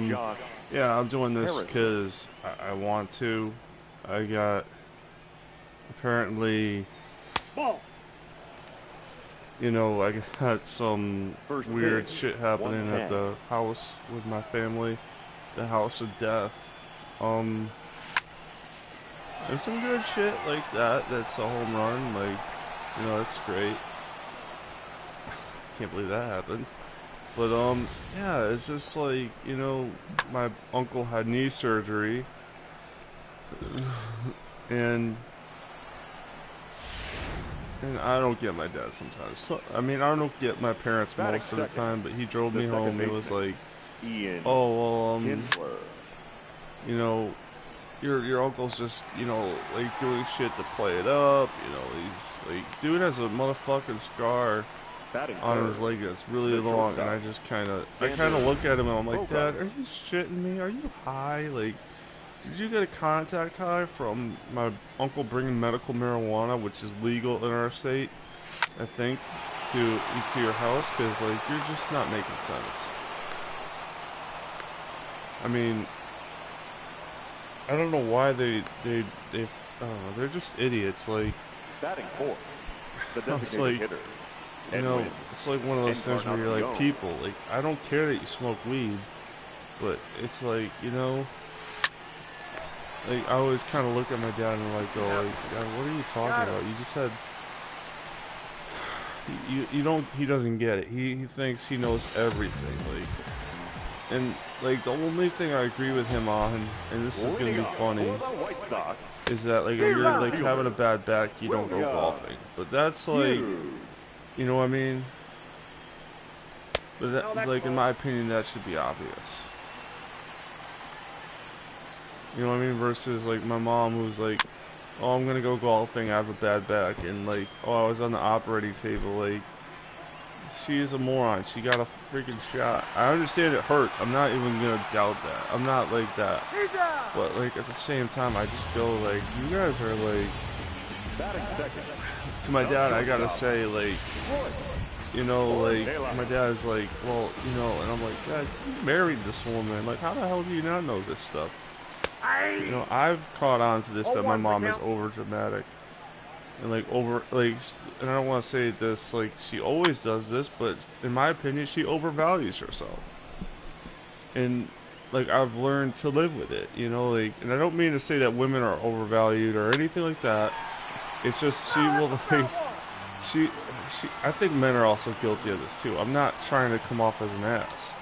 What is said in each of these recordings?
Josh Yeah, I'm doing this Harrison. because I want to. I got apparently, Ball. you know, I got some First weird pitch, shit happening at 110. the house with my family, the house of death. And some good shit like that. That's a home run. Like, you know, that's great. Can't believe that happened. But yeah, it's just like, you know, my uncle had knee surgery, and I don't get my dad sometimes. So, I mean, I don't get my parents Batting most of the second, time, but he drove the me second home. It was baseman, like, Ian oh well, Kinsler. you know, your uncle's just, you know, like doing shit to play it up. You know, he's like, dude has a motherfucking scar Batting on his third, leg that's really the long, and shortstop, I kind of look at him and I'm like, Dad, Bogart. are you shitting me? Are you high? Like, did you get a contact high from my uncle bringing medical marijuana, which is legal in our state, I think, to your house? Because like, you're just not making sense. I mean, I don't know why they're just idiots. Like, Batting fourth, the it's designated like, hitter, you know, Edwin it's like one of those things where you're like, Encarnacion. people, like, I don't care that you smoke weed, but it's like, you know, like, I always kind of look at my dad and like go, like, Dad, what are you talking about? You just had, you don't, he doesn't get it. He thinks he knows everything, like, and like the only thing I agree with him on, and this is gonna Leading be off funny, for the White Sox, is that like if you're like having a bad back, you don't go golfing. But that's like, Hughes. you know what I mean? But that, like, in my opinion, that should be obvious. You know what I mean? Versus like my mom, who's like, oh, I'm gonna go golfing, I have a bad back, and like, oh, I was on the operating table. Like, she is a moron. She got a freaking shot. I understand it hurts. I'm not even gonna doubt that. I'm not like that. But like at the same time, I just go like, you guys are like. Batting second, To my the dad, I gotta shortstop, say, like, Roy. you know, like, Taylor. my dad's like, well, you know, and I'm like, Dad, you married this woman. Like, how the hell do you not know this stuff? You know, I've caught on to this that my mom is over dramatic. And, like, and I don't want to say this, like, she always does this, but in my opinion, she overvalues herself. And, like, I've learned to live with it, you know, like, and I don't mean to say that women are overvalued or anything like that. It's just she will, like, she, I think men are also guilty of this too. I'm not trying to come off as an ass,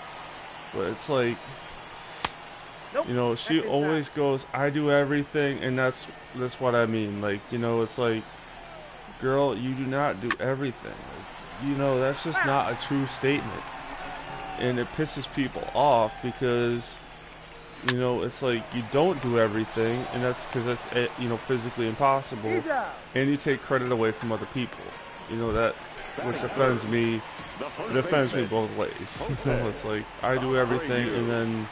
but it's like, you know, she always goes, I do everything, and that's what I mean. Like, you know, it's like, girl, you do not do everything. Like, you know, that's just not a true statement, and it pisses people off because, you know, it's like you don't do everything, and that's because that's, you know, physically impossible, and you take credit away from other people. You know, that, which offends me. It offends me both ways. You know, it's like I do everything, and then,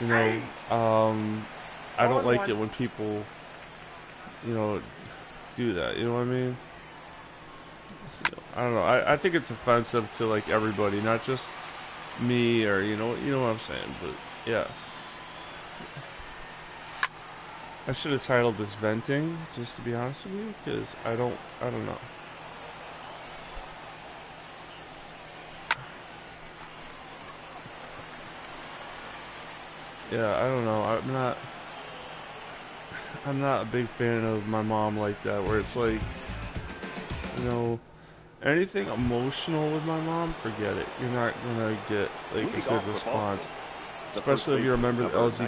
you know, I don't like it when people, you know, do that. You know what I mean? I don't know. I think it's offensive to like everybody, not just me or you know what I'm saying. But yeah, I should have titled this "Venting," just to be honest with you, because I don't know. Yeah, I don't know. I'm not a big fan of my mom like that, where it's like, you know, anything emotional with my mom, forget it. You're not gonna get like a good response, especially if you're a member of the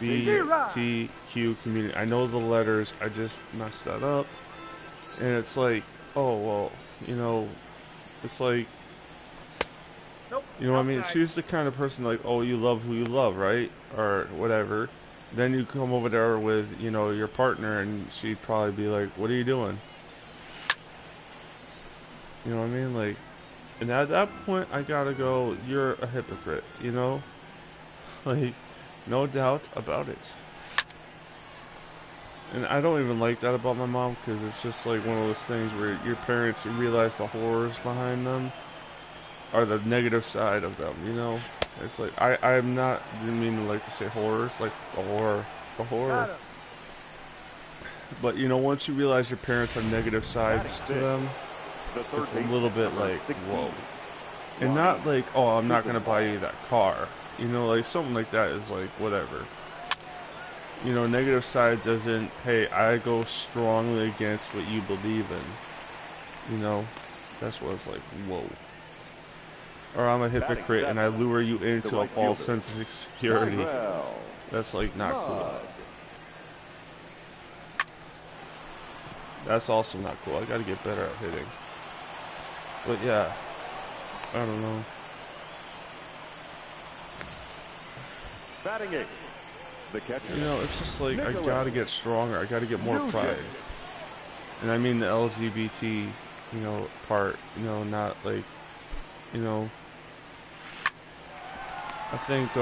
LGBTQ community. I know the letters. I just messed that up, and it's like, oh well, you know, it's like. You know what I mean? She's the kind of person like, oh, you love who you love, right? Or whatever. Then you come over there with, you know, your partner, and she'd probably be like, what are you doing? You know what I mean? Like, and at that point, I gotta go, you're a hypocrite, you know? Like, no doubt about it. And I don't even like that about my mom, because it's just like one of those things where your parents, you realize the horrors behind them. are the negative side of them, you know? It's like, I'm not, didn't mean to like to say horrors, like the horror. But, you know, once you realize your parents have negative sides to them, it's a little bit like, whoa. And not like, oh, I'm not going to buy you that car. You know, like, something like that is like, whatever. You know, negative sides as in, hey, I go strongly against what you believe in. You know, that's what it's like, whoa. Or I'm a hypocrite and I lure you into a false sense of security. That's like not cool. That's also not cool. I gotta get better at hitting. But yeah, I don't know. Batting 8. The catcher. You know, it's just like I gotta get stronger. I gotta get more pride. And I mean the LGBT, you know, part. You know, not like, you know. I think you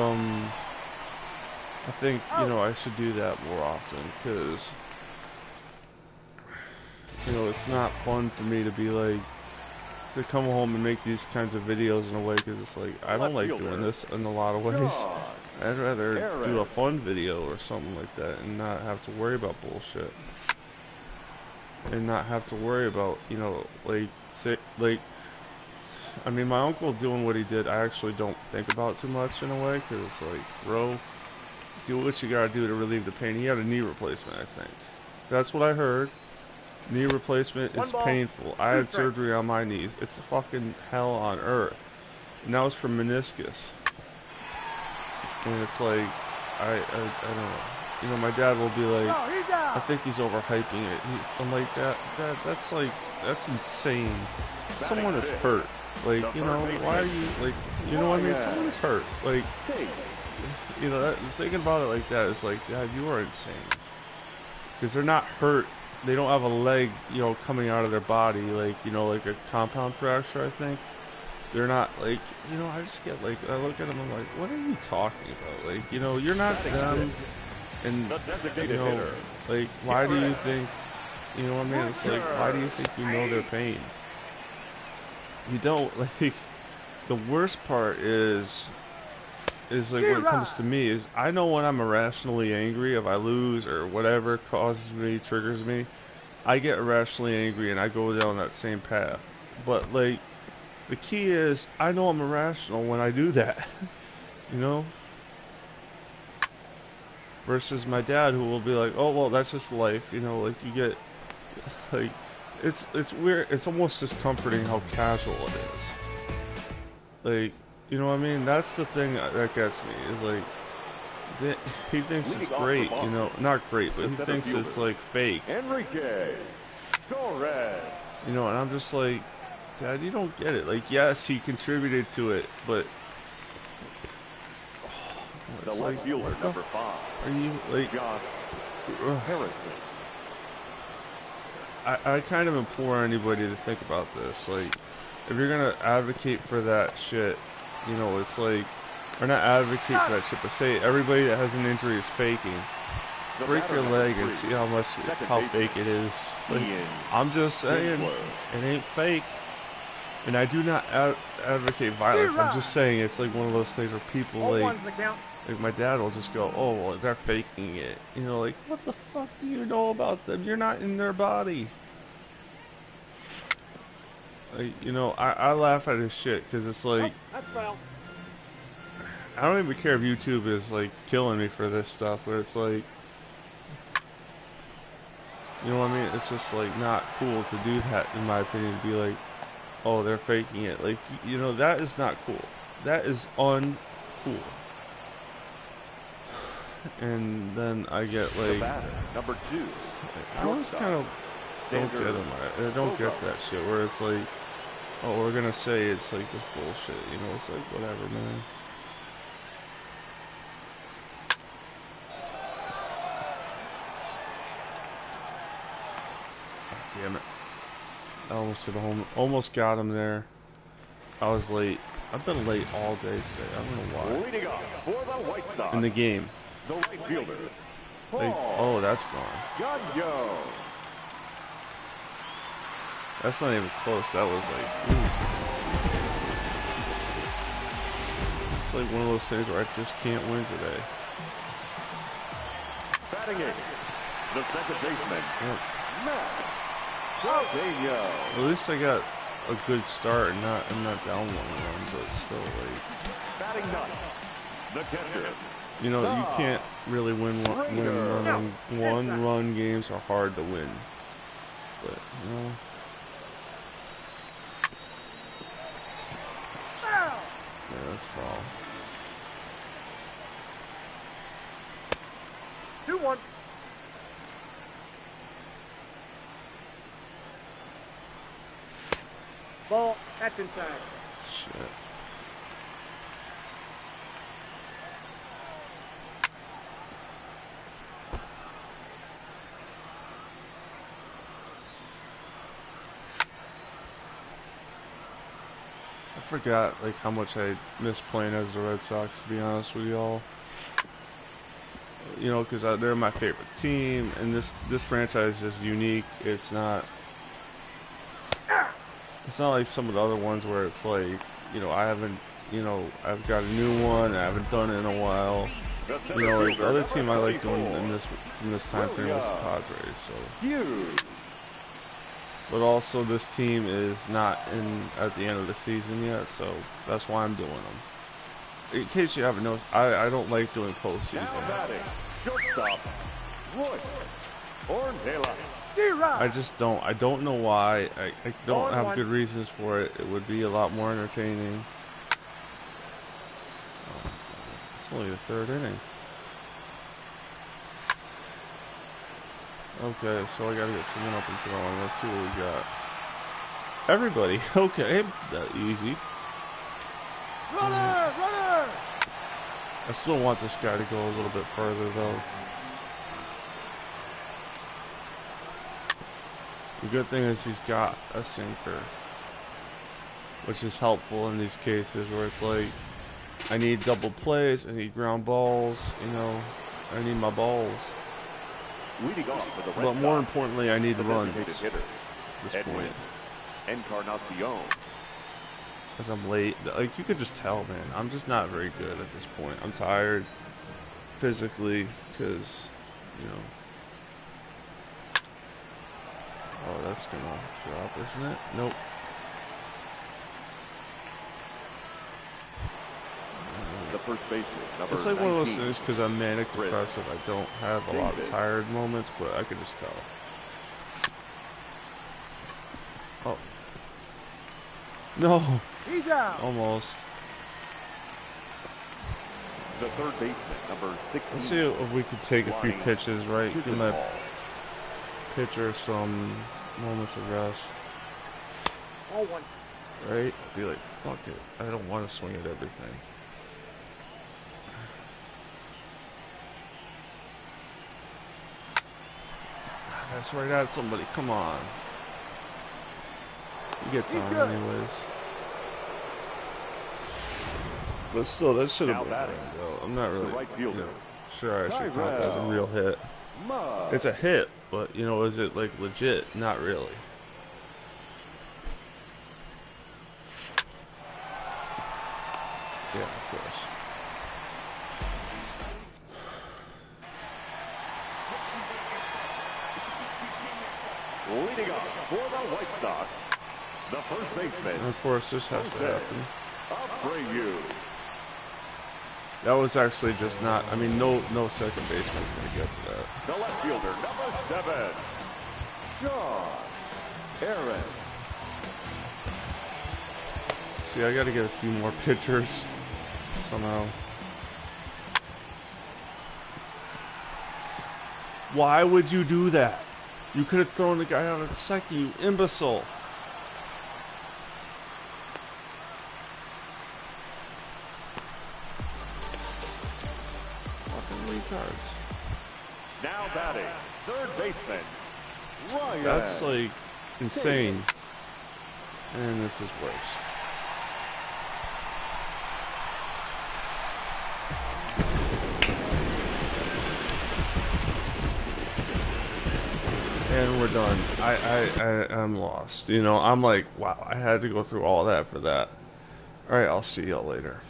know, I should do that more often because, you know, it's not fun for me to be like, to come home and make these kinds of videos in a way because it's like, I don't like doing this in a lot of ways. I'd rather do a fun video or something like that and not have to worry about bullshit. And not have to worry about, you know, like, say, like, I mean, my uncle doing what he did, I actually don't think about too much in a way, because, like, bro, do what you gotta do to relieve the pain. He had a knee replacement, I think. That's what I heard. Knee replacement is painful. I had surgery on my knees. It's a fucking hell on earth. And that was for meniscus. And it's like, I don't know. You know, my dad will be like, I think he's overhyping it. I'm like, that's like, that's insane. Someone is hurt. Like, you know, why are you, like, you know what I mean? Someone is hurt. Like, you know, thinking about it like that is like, Dad, you are insane. Because they're not hurt. They don't have a leg, you know, coming out of their body, like, you know, like a compound fracture, I think. They're not, like, you know, I just get, like, I look at them, I'm like, what are you talking about? Like, you know, you're not them. And, you know, like, why do you think, you know what I mean? It's like, why do you think you know their pain? You don't, like, the worst part is like when it comes to me is I know when I'm irrationally angry, if I lose or whatever causes me, triggers me, I get irrationally angry and I go down that same path. But like, the key is I know I'm irrational when I do that, you know? Versus my dad who will be like, oh, well, that's just life, you know, like you get, like, it's weird, it's almost discomforting how casual it is. Like, you know what I mean? That's the thing that gets me, is like, he thinks it's great, you know, not great, but he thinks it's like fake. Enrique, go red. You know, and I'm just like, Dad, you don't get it. Like, yes, he contributed to it, but The left fielder, number 5. Are you like? Josh Harrison. I kind of implore anybody to think about this. Like, if you're gonna advocate for that shit, you know, it's like, or not advocate for that shit, but say everybody that has an injury is faking. Break your leg and see how fake it is. Like, I'm just saying, it ain't fake. And I do not advocate violence. I'm just saying it's like one of those things where people like my dad will just go, oh, well, they're faking it. You know, like, what the fuck do you know about them? You're not in their body. Like, you know, I laugh at his shit because it's like, I don't even care if YouTube is like killing me for this stuff, but it's like, you know what I mean? It's just like not cool to do that, in my opinion, to be like, oh, they're faking it. Like, you know, that is not cool. That is uncool. And then I get like, number 2. I always kind of don't get them. I don't get that shit where it's like, oh, we're gonna say it's like this bullshit. You know, it's like whatever, man. Damn it. I almost hit a home. Almost got him there. I was late. I've been late all day today. I don't know why. Leading off for the White Sox. In the game. The right fielder. Like, oh, that's gone. Gunjo. That's not even close. That was like, ooh. It's like one of those things where I just can't win today. Batting eighth, the second baseman, Yep. Matt Trevino. At least I got a good start and I'm not down 1-1, but still like. Batting ninth, the catcher. You know, you can't really win one-run games are hard to win. But, you know. Yeah, that's foul. 2-1. Ball, that's inside. Shit. I forgot like how much I miss playing as the Red Sox, to be honest with y'all. You know, because they're my favorite team, and this franchise is unique. It's not like some of the other ones where it's like, you know, I've got a new one, I haven't done it in a while. You know, like the other team I like doing in this time frame was the Padres. So. But also, this team is not at the end of the season yet, so that's why I'm doing them. In case you haven't noticed, I don't like doing postseason. I just don't. I don't know why. I don't have good reasons for it. It would be a lot more entertaining. Oh, it's only the third inning. Okay, so I gotta get someone up and throwing. Let's see what we got. Everybody. Okay, that easy. Runner! Runner! I still want this guy to go a little bit further, though. The good thing is he's got a sinker, which is helpful in these cases where it's like, I need double plays, I need ground balls, you know, I need my balls. But more importantly, I need runs at this point. Encarnacion. Because I'm late. Like, you could just tell, man. I'm just not very good at this point. I'm tired physically because, you know. Oh, that's going to drop, isn't it? Nope. The first baseman, number It's like one of those 19. things because I'm manic depressive. I don't have a lot of tired moments, but I could just tell. Oh. No. He's out. Almost. The third baseman, number 16. Let's see if we could take a few pitches, right? Give my pitcher some moments of rest. All one. Right? Be like, fuck it. I don't want to swing at everything. That's right at somebody. Come on. You get some anyways. But still, that should have been a though. I'm not really sure I should count that as a real hit. It's a hit, but you know, is it like legit? Not really. Yeah, of course. Leading up for the White Sox, the first baseman. And of course, this has to happen. Abreu. That was actually just not. I mean, no second baseman's gonna get to that. The left fielder, number 7, John Aaron. See, I got to get a few more pitchers somehow. Why would you do that? You could have thrown the guy out at second, you imbecile. Fucking retards. Now batting, third baseman, Ryan. That's like insane. And this is worse. And we're done. I'm lost. You know, I'm like, wow, I had to go through all that for that. Alright, I'll see y'all later.